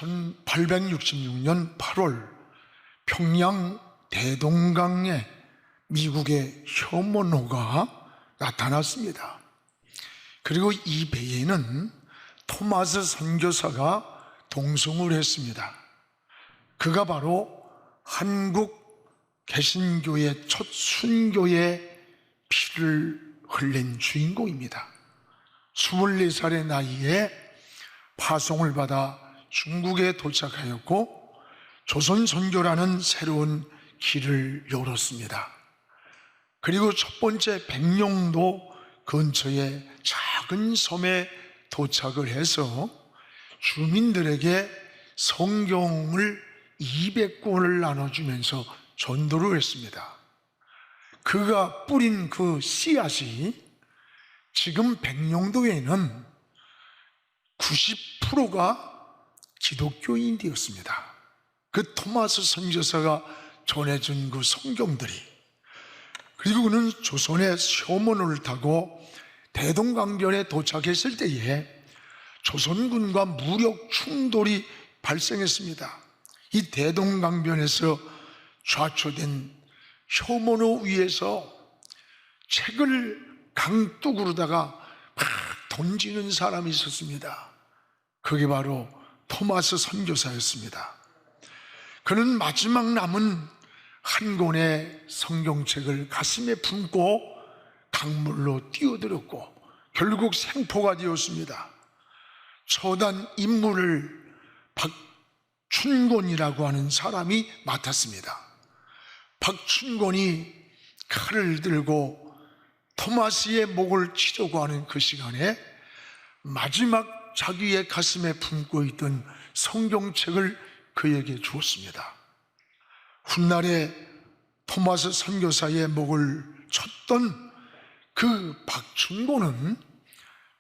1866년 8월 평양 대동강에 미국의 셔먼호가 나타났습니다. 그리고 이 배에는 토마스 선교사가 동승을 했습니다. 그가 바로 한국 개신교의 첫 순교의 피를 흘린 주인공입니다. 24살의 나이에 파송을 받아 중국에 도착하였고 조선 선교라는 새로운 길을 열었습니다. 그리고 첫 번째 백령도 근처의 작은 섬에 도착을 해서 주민들에게 성경을 200권을 나눠주면서 전도를 했습니다. 그가 뿌린 그 씨앗이 지금 백령도에는 90%가 기독교인이 되었습니다. 그 토마스 선교사가 전해준 그 성경들이, 그리고 그는 조선의 셔먼호를 타고 대동강변에 도착했을 때에 조선군과 무력 충돌이 발생했습니다. 이 대동강변에서 좌초된 셔먼호 위에서 책을 강둑으로다가 막 던지는 사람이 있었습니다. 그게 바로 토마스 선교사였습니다. 그는 마지막 남은 한 권의 성경책을 가슴에 품고 강물로 뛰어들었고 결국 생포가 되었습니다. 처단 임무를 박춘곤이라고 하는 사람이 맡았습니다. 박춘곤이 칼을 들고 토마스의 목을 치려고 하는 그 시간에 마지막 자기의 가슴에 품고 있던 성경책을 그에게 주었습니다. 훗날에 토마스 선교사의 목을 쳤던 그 박춘곤은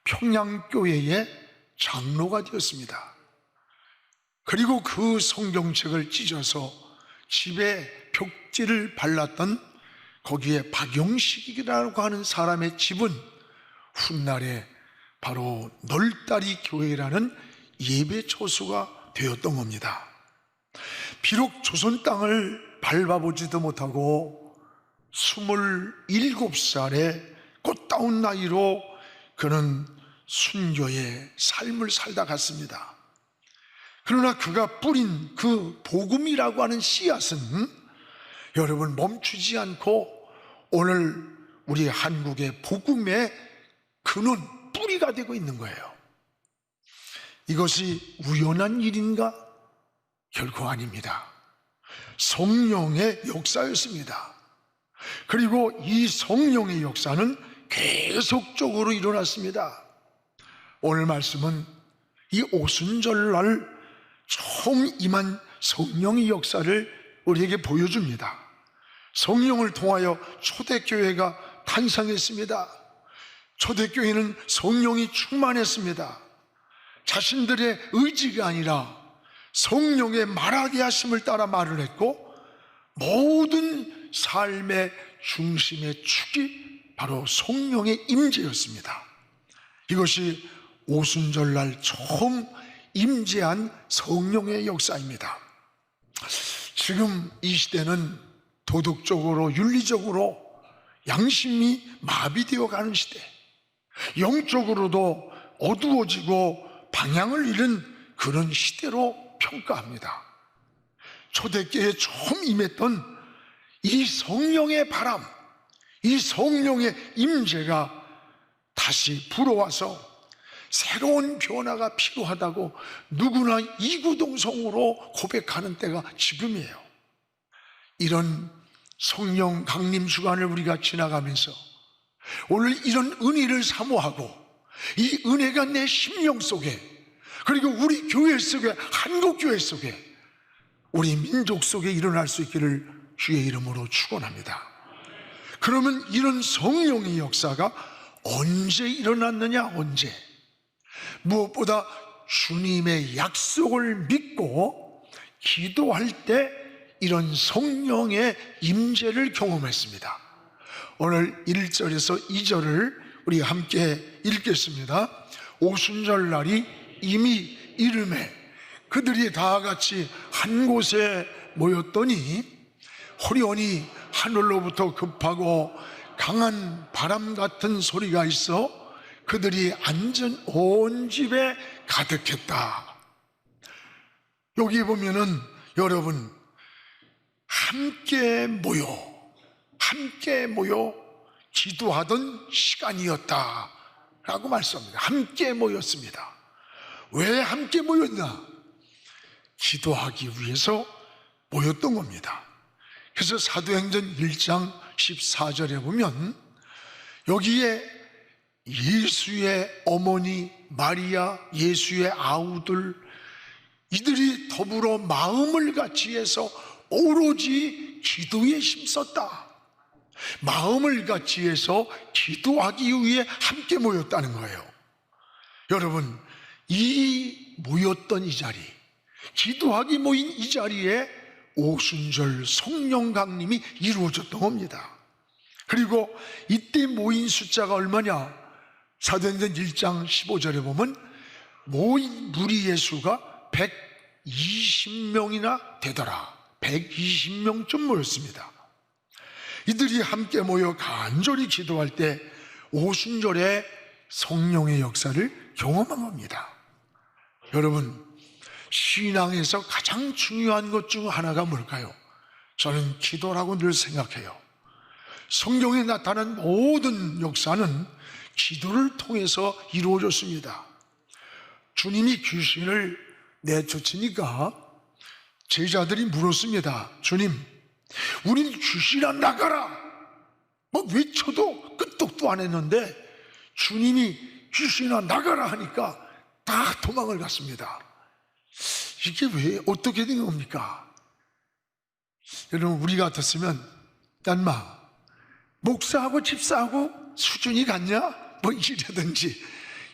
평양교회의 장로가 되었습니다. 그리고 그 성경책을 찢어서 집에 벽지를 발랐던 거기에 박영식이라고 하는 사람의 집은 훗날에 바로 널다리 교회라는 예배 처소가 되었던 겁니다. 비록 조선 땅을 밟아보지도 못하고 27살의 꽃다운 나이로 그는 순교의 삶을 살다 갔습니다. 그러나 그가 뿌린 그 복음이라고 하는 씨앗은 여러분 멈추지 않고 오늘 우리 한국의 복음의 근원, 뿌리가 되고 있는 거예요. 이것이 우연한 일인가? 결코 아닙니다. 성령의 역사였습니다. 그리고 이 성령의 역사는 계속적으로 일어났습니다. 오늘 말씀은 이 오순절날 처음 임한 성령의 역사를 우리에게 보여줍니다. 성령을 통하여 초대교회가 탄생했습니다. 초대교회는 성령이 충만했습니다. 자신들의 의지가 아니라 성령의 말하게 하심을 따라 말을 했고 모든 삶의 중심의 축이 바로 성령의 임재였습니다. 이것이 오순절날 처음 임재한 성령의 역사입니다. 지금 이 시대는 도덕적으로 윤리적으로 양심이 마비되어 가는 시대, 영적으로도 어두워지고 방향을 잃은 그런 시대로 평가합니다. 초대교회에 처음 임했던 이 성령의 바람, 이 성령의 임재가 다시 불어와서 새로운 변화가 필요하다고 누구나 이구동성으로 고백하는 때가 지금이에요. 이런 성령 강림 주간을 우리가 지나가면서 오늘 이런 은혜를 사모하고 이 은혜가 내 심령 속에, 그리고 우리 교회 속에, 한국교회 속에, 우리 민족 속에 일어날 수 있기를 주의 이름으로 축원합니다. 그러면 이런 성령의 역사가 언제 일어났느냐? 언제? 무엇보다 주님의 약속을 믿고 기도할 때 이런 성령의 임재를 경험했습니다. 오늘 1절에서 2절을 우리 함께 읽겠습니다. 오순절 날이 이미 이름에 그들이 다 같이 한 곳에 모였더니 호련히 하늘로부터 급하고 강한 바람 같은 소리가 있어 그들이 앉은 온 집에 가득했다. 여기 보면은 여러분, 함께 모여 기도하던 시간이었다 라고 말씀합니다. 함께 모였습니다. 왜 함께 모였나? 기도하기 위해서 모였던 겁니다. 그래서 사도행전 1장 14절에 보면 여기에 예수의 어머니 마리아, 예수의 아우들, 이들이 더불어 마음을 같이 해서 오로지 기도에 힘썼다. 마음을 같이 해서 기도하기 위해 함께 모였다는 거예요. 여러분, 이 모였던 이 자리, 기도하기 모인 이 자리에 오순절 성령 강림이 이루어졌던 겁니다. 그리고 이때 모인 숫자가 얼마냐? 사도행전 1장 15절에 보면 모인 무리의 수가 120명이나 되더라. 120명쯤 모였습니다. 이들이 함께 모여 간절히 기도할 때 오순절에 성령의 역사를 경험한 겁니다. 여러분, 신앙에서 가장 중요한 것 중 하나가 뭘까요? 저는 기도라고 늘 생각해요. 성경에 나타난 모든 역사는 기도를 통해서 이루어졌습니다. 주님이 귀신을 내쫓으니까 제자들이 물었습니다. 주님, 우린 귀신아 나가라! 외쳐도 끄떡도 안 했는데 주님이 귀신아 나가라 하니까 다 도망을 갔습니다. 이게 왜 어떻게 된 겁니까? 여러분, 우리 같았으면 딴마 목사하고 집사하고 수준이 같냐? 이라든지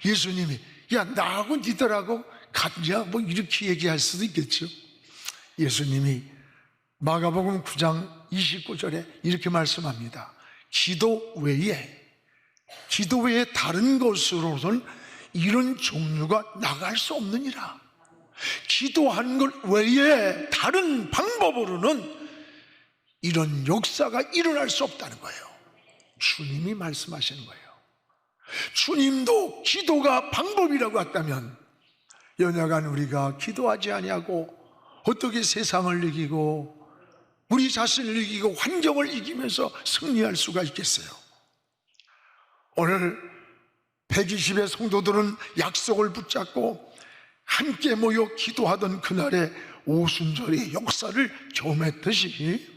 예수님이 야 나하고 니들하고 같냐? 이렇게 얘기할 수도 있겠죠. 예수님이 마가복음 9장 29절에 이렇게 말씀합니다. 기도 외에 다른 것으로는 이런 종류가 나갈 수 없느니라. 기도하는 것 외에 다른 방법으로는 이런 역사가 일어날 수 없다는 거예요. 주님이 말씀하시는 거예요. 주님도 기도가 방법이라고 했다면 연약한 우리가 기도하지 아니하고 어떻게 세상을 이기고 우리 자신을 이기고 환경을 이기면서 승리할 수가 있겠어요? 오늘 120의 성도들은 약속을 붙잡고 함께 모여 기도하던 그날의 오순절의 역사를 경험했듯이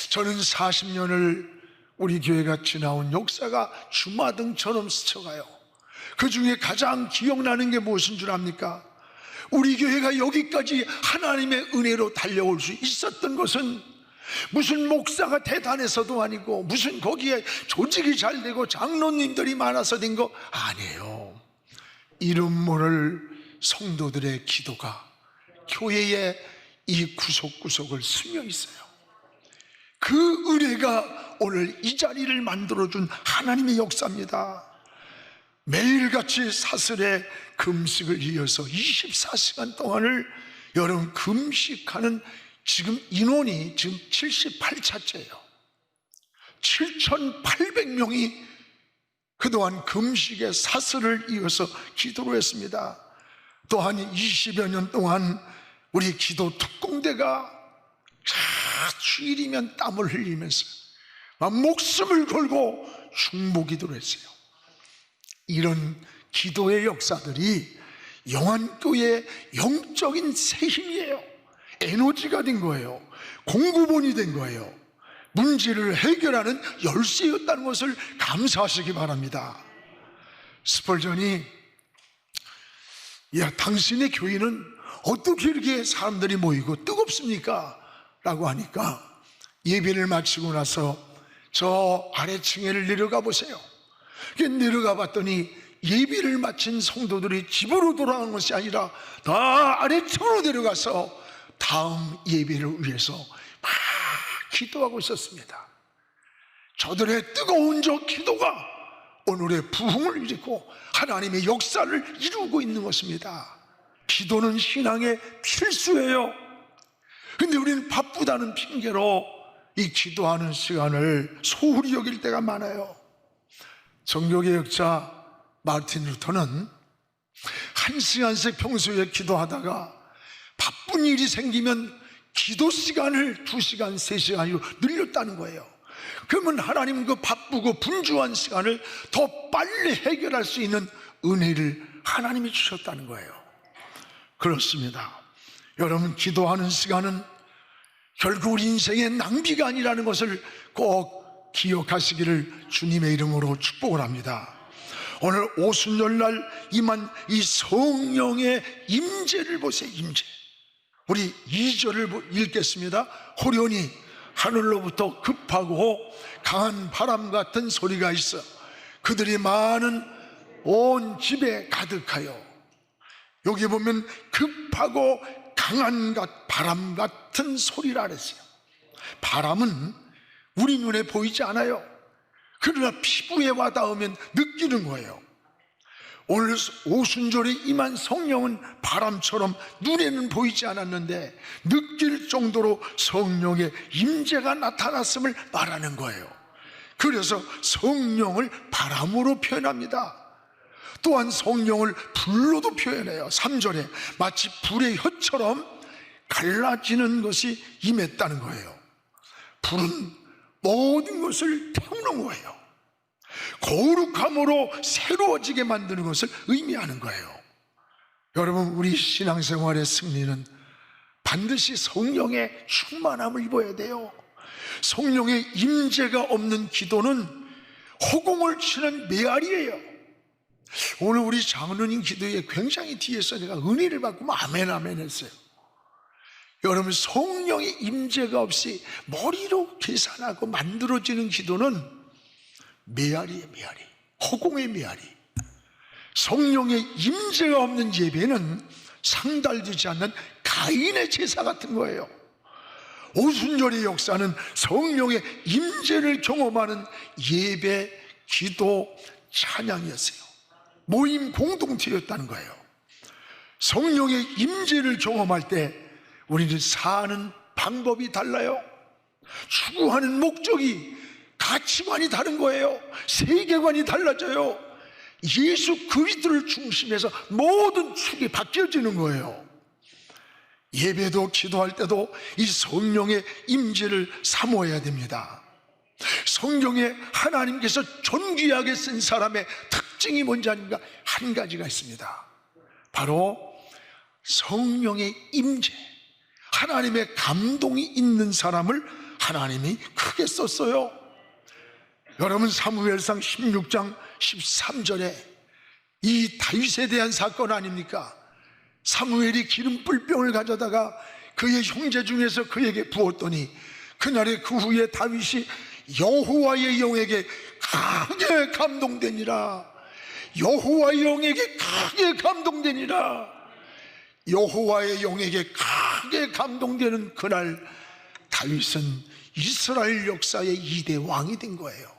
저는 40년을 우리 교회가 지나온 역사가 주마등처럼 스쳐가요. 그 중에 가장 기억나는 게 무엇인 줄 압니까? 우리 교회가 여기까지 하나님의 은혜로 달려올 수 있었던 것은 무슨 목사가 대단해서도 아니고 무슨 거기에 조직이 잘 되고 장로님들이 많아서 된 거 아니에요. 이름 모를 성도들의 기도가 교회의 이 구석구석을 스며 있어요. 그 은혜가 오늘 이 자리를 만들어준 하나님의 역사입니다. 매일같이 사슬에 금식을 이어서 24시간 동안을 여러분 금식하는 지금 인원이 지금 78차째예요. 7,800명이 그동안 금식의 사슬을 이어서 기도를 했습니다. 또한 20여 년 동안 우리 기도 특공대가 주일이면 땀을 흘리면서 목숨을 걸고 중보기도를 했어요. 이런 기도의 역사들이 영안교회의 영적인 새 힘이에요. 에너지가 된 거예요. 공구본이 된 거예요. 문제를 해결하는 열쇠였다는 것을 감사하시기 바랍니다. 스펄전이 야, 당신의 교회는 어떻게 이렇게 사람들이 모이고 뜨겁습니까? 라고 하니까 예배를 마치고 나서 저 아래층에를 내려가 보세요. 내려가 봤더니 예배를 마친 성도들이 집으로 돌아가는 것이 아니라 다 아래층으로 내려가서 다음 예배를 위해서 막 기도하고 있었습니다. 저들의 뜨거운 저 기도가 오늘의 부흥을 일으키고 하나님의 역사를 이루고 있는 것입니다. 기도는 신앙의 필수예요. 근데 우리는 바쁘다는 핑계로 이 기도하는 시간을 소홀히 여길 때가 많아요. 종교개혁자 마르틴 루터는 1시간씩 평소에 기도하다가 바쁜 일이 생기면 기도 시간을 2시간, 3시간으로 늘렸다는 거예요. 그러면 하나님은 그 바쁘고 분주한 시간을 더 빨리 해결할 수 있는 은혜를 하나님이 주셨다는 거예요. 그렇습니다. 여러분, 기도하는 시간은 결국 우리 인생의 낭비가 아니라는 것을 꼭 기억하시기를 주님의 이름으로 축복을 합니다. 오늘 오순절날 임한 이 성령의 임재를 보세요. 임재. 우리 2절을 읽겠습니다. 호련히 하늘로부터 급하고 강한 바람 같은 소리가 있어 그들이 많은 온 집에 가득하여. 여기 보면 급하고 강한 바람 같은 소리라 그랬어요. 바람은 우리 눈에 보이지 않아요. 그러나 피부에 와닿으면 느끼는 거예요. 오늘 오순절에 임한 성령은 바람처럼 눈에는 보이지 않았는데 느낄 정도로 성령의 임재가 나타났음을 말하는 거예요. 그래서 성령을 바람으로 표현합니다. 또한 성령을 불로도 표현해요. 3절에 마치 불의 혀처럼 갈라지는 것이 임했다는 거예요. 불은 모든 것을 태우는 거예요. 거룩함으로 새로워지게 만드는 것을 의미하는 거예요. 여러분, 우리 신앙생활의 승리는 반드시 성령의 충만함을 입어야 돼요. 성령의 임재가 없는 기도는 허공을 치는 메아리예요. 오늘 우리 장로님 기도에 굉장히 뒤에서 제가 은혜를 받고 아멘 아멘 했어요. 여러분, 성령의 임재가 없이 머리로 계산하고 만들어지는 기도는 메아리예요. 메아리, 허공의 메아리. 성령의 임재가 없는 예배는 상달되지 않는 가인의 제사 같은 거예요. 오순절의 역사는 성령의 임재를 경험하는 예배, 기도, 찬양이었어요. 모임 공동체였다는 거예요. 성령의 임재를 경험할 때 우리는 사는 방법이 달라요. 추구하는 목적이, 가치관이 다른 거예요. 세계관이 달라져요. 예수 그리스도를 중심해서 모든 축이 바뀌어지는 거예요. 예배도 기도할 때도 이 성령의 임재를 사모해야 됩니다. 성경에 하나님께서 존귀하게 쓴 사람의 특징이 뭔지 아닙니까? 한 가지가 있습니다. 바로 성령의 임재, 하나님의 감동이 있는 사람을 하나님이 크게 썼어요. 여러분, 사무엘상 16장 13절에 이 다윗에 대한 사건 아닙니까? 사무엘이 기름 뿔병을 가져다가 그의 형제 중에서 그에게 부었더니 그날에 그 후에 다윗이 여호와의 영에게 크게 감동되니라. 여호와의 영에게 크게 감동되니라. 여호와의 영에게 크게 감동되는 그날 다윗은 이스라엘 역사의 2대 왕이 된 거예요.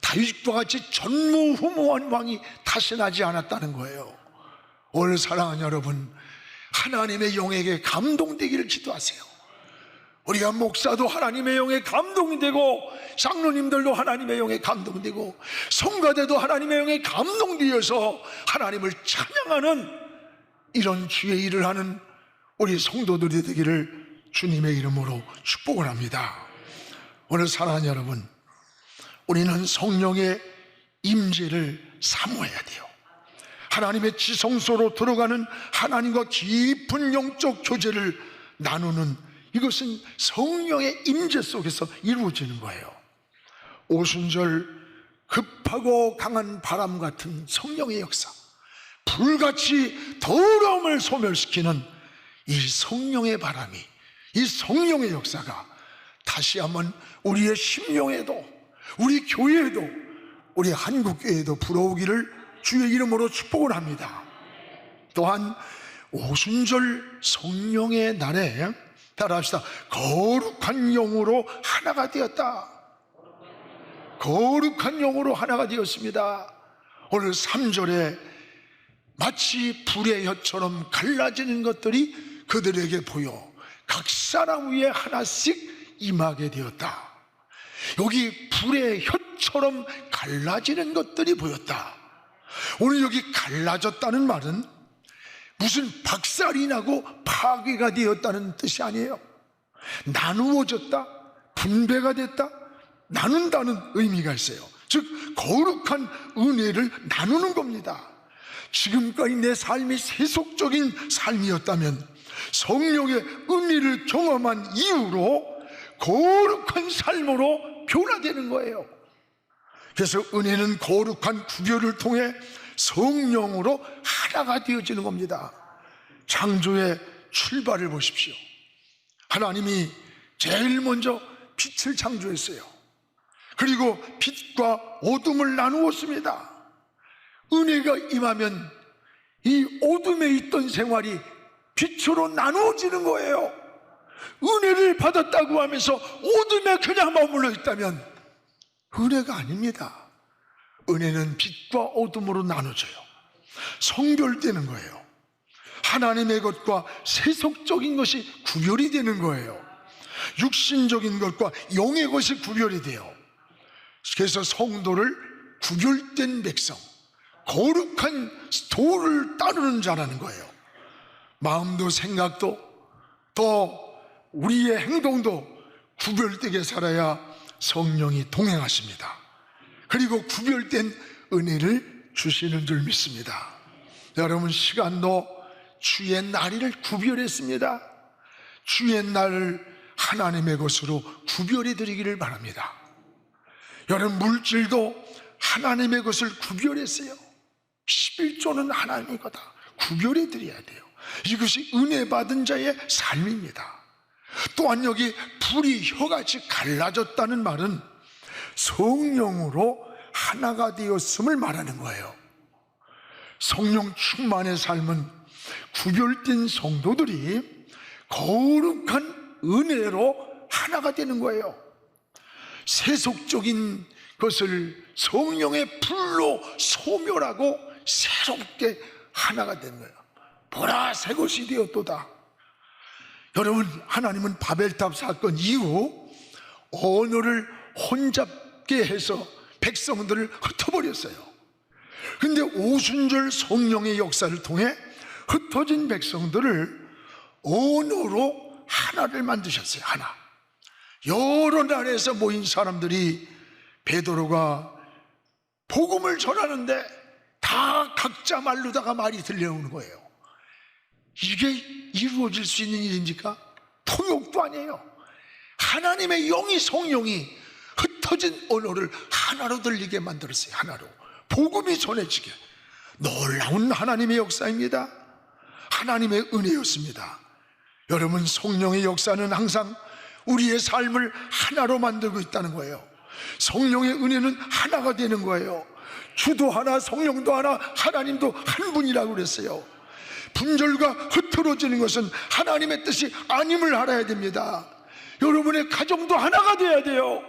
다윗과 같이 전무후무한 왕이 다시 나지 않았다는 거예요. 오늘 사랑하는 여러분, 하나님의 영에게 감동되기를 기도하세요. 우리가 목사도 하나님의 영에 감동이 되고, 장로님들도 하나님의 영에 감동되고, 성가대도 하나님의 영에 감동되어서 하나님을 찬양하는 이런 주의 일을 하는 우리 성도들이 되기를 주님의 이름으로 축복을 합니다. 오늘 사랑하는 여러분, 우리는 성령의 임재를 사모해야 돼요. 하나님의 지성소로 들어가는 하나님과 깊은 영적 교제를 나누는 이것은 성령의 임재 속에서 이루어지는 거예요. 오순절 급하고 강한 바람 같은 성령의 역사, 불같이 더러움을 소멸시키는 이 성령의 바람이, 이 성령의 역사가 다시 한번 우리의 심령에도, 우리 교회에도, 우리 한국교회에도 불어오기를 주의 이름으로 축복을 합니다. 또한 오순절 성령의 날에 따라합시다. 거룩한 영으로 하나가 되었다. 거룩한 영으로 하나가 되었습니다. 오늘 3절에 마치 불의 혀처럼 갈라지는 것들이 그들에게 보여 각 사람 위에 하나씩 임하게 되었다. 여기 불의 혀처럼 갈라지는 것들이 보였다. 오늘 여기 갈라졌다는 말은 무슨 박살이 나고 파괴가 되었다는 뜻이 아니에요. 나누어졌다, 분배가 됐다, 나눈다는 의미가 있어요. 즉 거룩한 은혜를 나누는 겁니다. 지금까지 내 삶이 세속적인 삶이었다면 성령의 은혜를 경험한 이후로 거룩한 삶으로 변화되는 거예요. 그래서 은혜는 거룩한 구별을 통해 성령으로 하나가 되어지는 겁니다. 창조의 출발을 보십시오. 하나님이 제일 먼저 빛을 창조했어요. 그리고 빛과 어둠을 나누었습니다. 은혜가 임하면 이 어둠에 있던 생활이 빛으로 나누어지는 거예요. 은혜를 받았다고 하면서 어둠에 그냥 머물러 있다면 은혜가 아닙니다. 은혜는 빛과 어둠으로 나눠져요. 성별되는 거예요. 하나님의 것과 세속적인 것이 구별이 되는 거예요. 육신적인 것과 영의 것이 구별이 돼요. 그래서 성도를 구별된 백성, 거룩한 도를 따르는 자라는 거예요. 마음도 생각도 또 우리의 행동도 구별되게 살아야 성령이 동행하십니다. 그리고 구별된 은혜를 주시는 줄 믿습니다. 여러분, 시간도 주의 날을 구별했습니다. 주의 날을 하나님의 것으로 구별해 드리기를 바랍니다. 여러분, 물질도 하나님의 것을 구별했어요. 11조는 하나님의 거다. 구별해 드려야 돼요. 이것이 은혜 받은 자의 삶입니다. 또한 여기 불이 혀같이 갈라졌다는 말은 성령으로 하나가 되었음을 말하는 거예요. 성령 충만의 삶은 구별된 성도들이 거룩한 은혜로 하나가 되는 거예요. 세속적인 것을 성령의 불로 소멸하고 새롭게 하나가 된 거예요. 보라, 새 것이 되었도다. 여러분, 하나님은 바벨탑 사건 이후 언어를 혼잡게 해서 백성들을 흩어버렸어요. 그런데 오순절 성령의 역사를 통해 흩어진 백성들을 언어로 하나를 만드셨어요. 하나. 여러 나라에서 모인 사람들이 베드로가 복음을 전하는데 다 각자 말로다가 말이 들려오는 거예요. 이게 이루어질 수 있는 일입니까? 통역도 아니에요. 하나님의 영이, 성령이 흩어진 언어를 하나로 들리게 만들었어요. 하나로 복음이 전해지게. 놀라운 하나님의 역사입니다. 하나님의 은혜였습니다. 여러분, 성령의 역사는 항상 우리의 삶을 하나로 만들고 있다는 거예요. 성령의 은혜는 하나가 되는 거예요. 주도 하나, 성령도 하나, 하나님도 한 분이라고 그랬어요. 분절과 흐트러지는 것은 하나님의 뜻이 아님을 알아야 됩니다. 여러분의 가정도 하나가 돼야 돼요.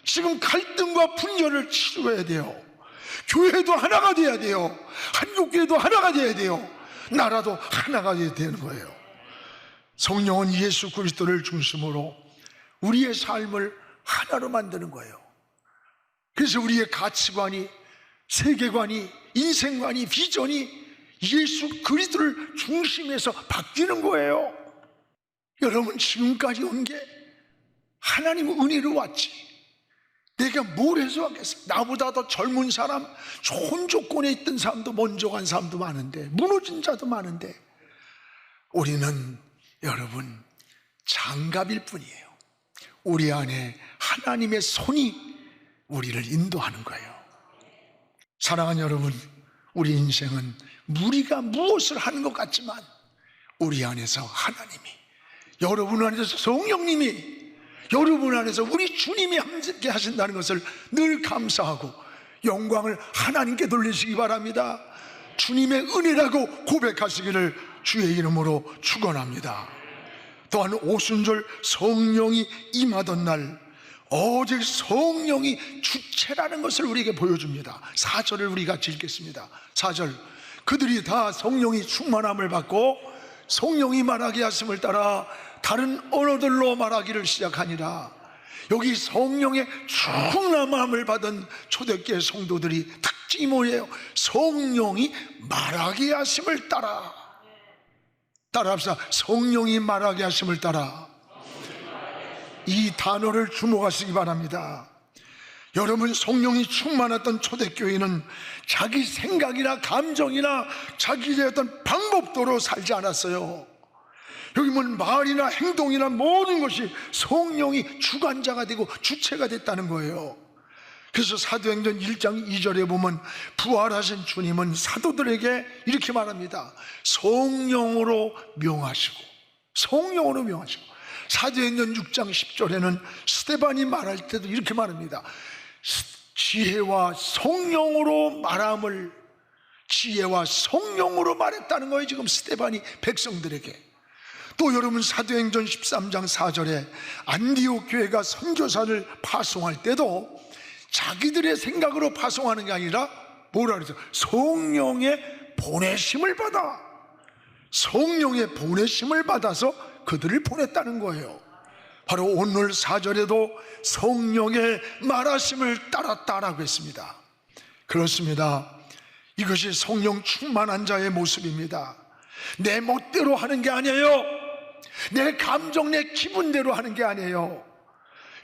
지금 갈등과 분열을 치료해야 돼요. 교회도 하나가 돼야 돼요. 한국교회도 하나가 돼야 돼요. 나라도 하나가 돼야 되는 거예요. 성령은 예수 그리스도를 중심으로 우리의 삶을 하나로 만드는 거예요. 그래서 우리의 가치관이, 세계관이, 인생관이, 비전이 예수 그리스도를 중심에서 바뀌는 거예요. 여러분, 지금까지 온 게 하나님의 은혜로 왔지. 내가 뭘 해서 하겠어? 나보다 더 젊은 사람, 좋은 조건에 있던 사람도 먼저 간 사람도 많은데, 무너진 자도 많은데, 우리는 여러분 장갑일 뿐이에요. 우리 안에 하나님의 손이 우리를 인도하는 거예요. 사랑하는 여러분, 우리 인생은 우리가 무엇을 하는 것 같지만 우리 안에서 하나님이, 여러분 안에서 성령님이, 여러분 안에서 우리 주님이 함께 하신다는 것을 늘 감사하고 영광을 하나님께 돌리시기 바랍니다. 주님의 은혜라고 고백하시기를 주의 이름으로 축원합니다. 또한 오순절 성령이 임하던 날, 오직 성령이 주체라는 것을 우리에게 보여줍니다. 4절을 우리 같이 읽겠습니다. 4절. 그들이 다 성령이 충만함을 받고 성령이 말하게 하심을 따라 다른 언어들로 말하기를 시작하니라. 여기 성령의 충만함을 받은 초대교회 성도들이 특징이 뭐예요? 성령이 말하게 하심을 따라. 따라합시다. 성령이 말하게 하심을 따라. 이 단어를 주목하시기 바랍니다. 여러분, 성령이 충만했던 초대교회는 자기 생각이나 감정이나 자기의 어떤 방법대로 살지 않았어요. 여기 뭐 말이나 행동이나 모든 것이 성령이 주관자가 되고 주체가 됐다는 거예요. 그래서 사도행전 1장 2절에 보면 부활하신 주님은 사도들에게 이렇게 말합니다. 성령으로 명하시고, 성령으로 명하시고. 사도행전 6장 10절에는 스데반이 말할 때도 이렇게 말합니다. 지혜와 성령으로 말함을, 지혜와 성령으로 말했다는 거예요, 지금 스데반이 백성들에게. 또 여러분, 사도행전 13장 4절에 안디옥 교회가 선교사를 파송할 때도 자기들의 생각으로 파송하는 게 아니라 뭐라 그랬어요? 성령의 보내심을 받아, 성령의 보내심을 받아서 그들을 보냈다는 거예요. 바로 오늘 4절에도 성령의 말하심을 따랐다라고 했습니다. 그렇습니다. 이것이 성령 충만한 자의 모습입니다. 내 멋대로 하는 게 아니에요. 내 감정, 내 기분대로 하는 게 아니에요.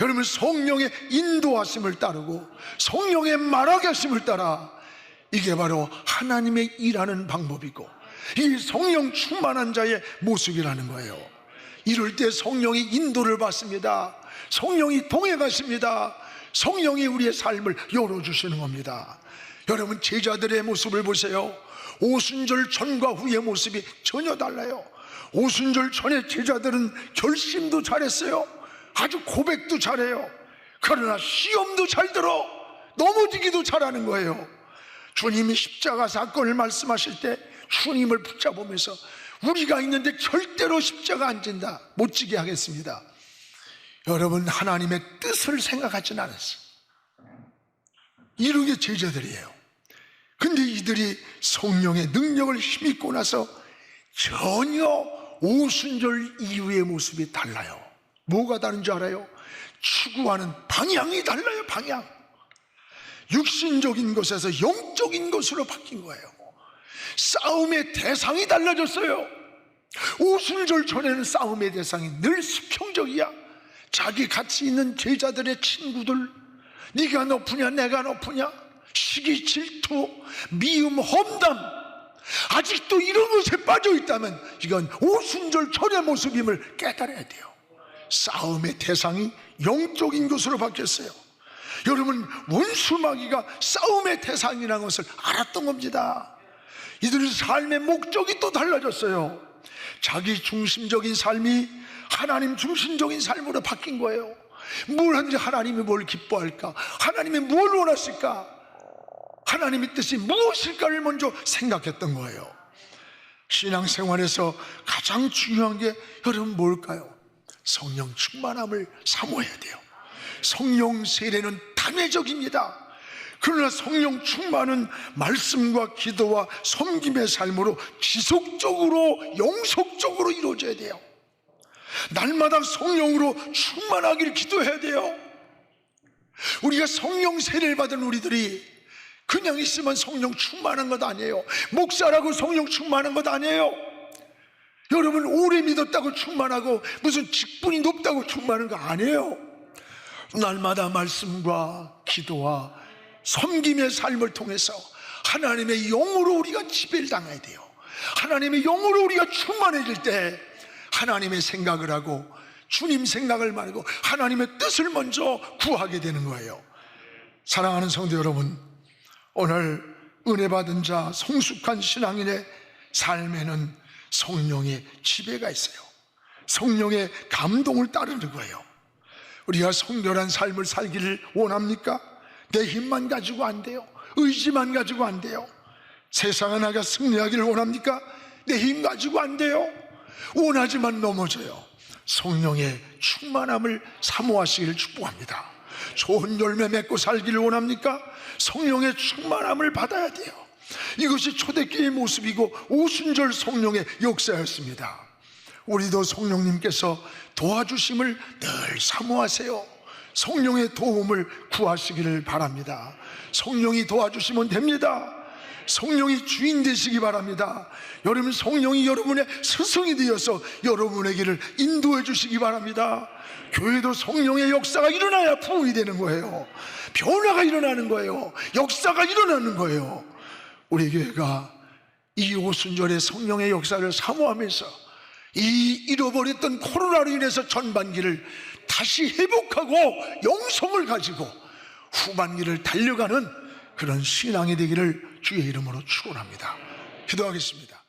여러분, 성령의 인도하심을 따르고 성령의 말하게 하심을 따라, 이게 바로 하나님의 일하는 방법이고 이 성령 충만한 자의 모습이라는 거예요. 이럴 때 성령이 인도를 받습니다. 성령이 동행하십니다. 성령이 우리의 삶을 열어주시는 겁니다. 여러분, 제자들의 모습을 보세요. 오순절 전과 후의 모습이 전혀 달라요. 오순절 전에 제자들은 결심도 잘했어요. 아주 고백도 잘해요. 그러나 시험도 잘 들어, 넘어지기도 잘하는 거예요. 주님이 십자가 사건을 말씀하실 때 주님을 붙잡으면서 우리가 있는데 절대로 십자가 안 진다, 못 지게 하겠습니다. 여러분, 하나님의 뜻을 생각하지는 않았어요. 이런 게 제자들이에요. 근데 이들이 성령의 능력을 힘입고 나서 전혀 오순절 이후의 모습이 달라요. 뭐가 다른 줄 알아요? 추구하는 방향이 달라요. 방향. 육신적인 것에서 영적인 것으로 바뀐 거예요. 싸움의 대상이 달라졌어요. 오순절 전에는 싸움의 대상이 늘 수평적이야. 자기 같이 있는 제자들의 친구들, 네가 높으냐 내가 높으냐, 시기, 질투, 미움, 험담, 아직도 이런 것에 빠져 있다면 이건 오순절 전의 모습임을 깨달아야 돼요. 싸움의 대상이 영적인 것으로 바뀌었어요. 여러분, 원수 마귀가 싸움의 대상이라는 것을 알았던 겁니다. 이들의 삶의 목적이 또 달라졌어요. 자기 중심적인 삶이 하나님 중심적인 삶으로 바뀐 거예요. 뭘 하는지 하나님이 뭘 기뻐할까? 하나님이 뭘 원하실까? 하나님의 뜻이 무엇일까를 먼저 생각했던 거예요. 신앙생활에서 가장 중요한 게 여러분 뭘까요? 성령 충만함을 사모해야 돼요. 성령 세례는 단회적입니다. 그러나 성령 충만은 말씀과 기도와 섬김의 삶으로 지속적으로 영속적으로 이루어져야 돼요. 날마다 성령으로 충만하기를 기도해야 돼요. 우리가 성령 세례를 받은 우리들이 그냥 있으면 성령 충만한 것 아니에요. 목사라고 성령 충만한 것 아니에요. 여러분, 오래 믿었다고 충만하고 무슨 직분이 높다고 충만한 거 아니에요. 날마다 말씀과 기도와 섬김의 삶을 통해서 하나님의 영으로 우리가 지배를 당해야 돼요. 하나님의 영으로 우리가 충만해질 때 하나님의 생각을 하고 주님 생각을 말고 하나님의 뜻을 먼저 구하게 되는 거예요. 사랑하는 성도 여러분, 오늘 은혜 받은 자 성숙한 신앙인의 삶에는 성령의 지배가 있어요. 성령의 감동을 따르는 거예요. 우리가 성결한 삶을 살기를 원합니까? 내 힘만 가지고 안 돼요. 의지만 가지고 안 돼요. 세상에 나가 승리하기를 원합니까? 내 힘 가지고 안 돼요. 원하지만 넘어져요. 성령의 충만함을 사모하시기를 축복합니다. 좋은 열매 맺고 살기를 원합니까? 성령의 충만함을 받아야 돼요. 이것이 초대교회의 모습이고 오순절 성령의 역사였습니다. 우리도 성령님께서 도와주심을 늘 사모하세요. 성령의 도움을 구하시기를 바랍니다. 성령이 도와주시면 됩니다. 성령이 주인 되시기 바랍니다. 여러분, 성령이 여러분의 스승이 되어서 여러분의 길을 인도해 주시기 바랍니다. 교회도 성령의 역사가 일어나야 부흥이 되는 거예요. 변화가 일어나는 거예요. 역사가 일어나는 거예요. 우리 교회가 이 오순절의 성령의 역사를 사모하면서 이 잃어버렸던 코로나로 인해서 전반기를 다시 회복하고 영성을 가지고 후반기를 달려가는 그런 신앙이 되기를 주의 이름으로 축원합니다. 기도하겠습니다.